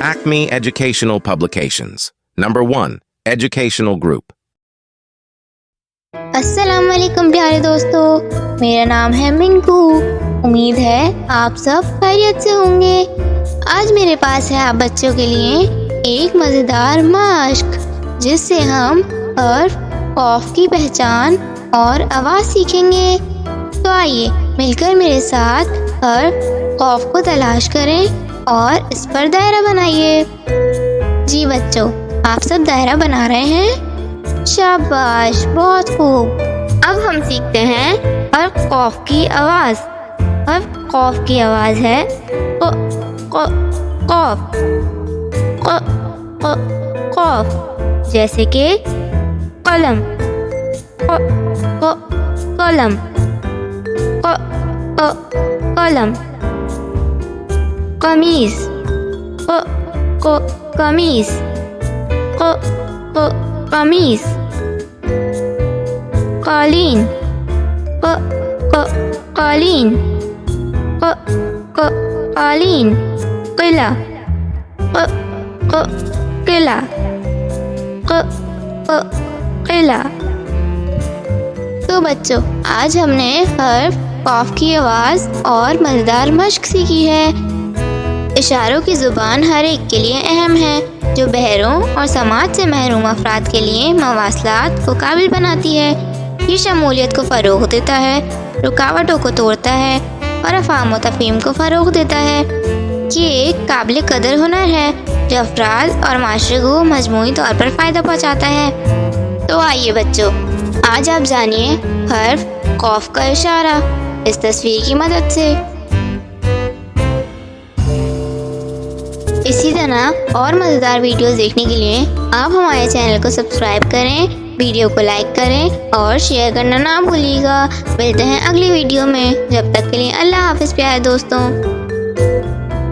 Acme Educational Publications. Number 1. Educational Group. अस्सलाम वालेकुम प्यारे दोस्तों, मेरा नाम है मिंकू। उम्मीद है आप सब खैरियत से होंगे। आज मेरे पास है आप बच्चों के लिए एक मज़ेदार मश्क जिससे हम हर्फ कॉफ की पहचान और आवाज़ सीखेंगे। तो आइए मिलकर मेरे साथ हर्फ कॉफ को तलाश करें और इस पर दायरा बनाइए। जी बच्चों, आप सब दायरा बना रहे हैं? शाबाश, बहुत खूब। अब हम सीखते हैं हर्फ कॉफ की आवाज़। हर्फ कॉफ की आवाज़ है कॉफ, कॉफ, जैसे कि कलम, कलम, कलम। कमीज, कमीज, कमीज। कालीन, कालीन, कालीन। किला, किला, किला। तो बच्चों, आज हमने हर्फ कॉफ की आवाज़ और मज़ेदार मश्क सीखी है। इशारों की ज़ुबान हर एक के लिए अहम है, जो बहरों और समाज से महरूम अफराद के लिए मवासलात को काबिल बनाती है। ये शमूलियत को फ़रोग़ देता है, रुकावटों को तोड़ता है और अफ़ाम व तफ़हीम को फ़रोग़ देता है। ये एक काबिल कदर हुनर है जो अफराद और माशरे को मजमूई तौर पर फ़ायदा पहुँचाता है। तो आइए बच्चों, आज आप जानिए हर्फ कॉफ का इशारा इस तस्वीर की मदद से। इसी तरह और मज़ेदार वीडियोस देखने के लिए आप हमारे चैनल को सब्सक्राइब करें, वीडियो को लाइक करें और शेयर करना ना भूलिएगा। मिलते हैं अगली वीडियो में। जब तक के लिए अल्लाह हाफ़िज़ प्यारे दोस्तों।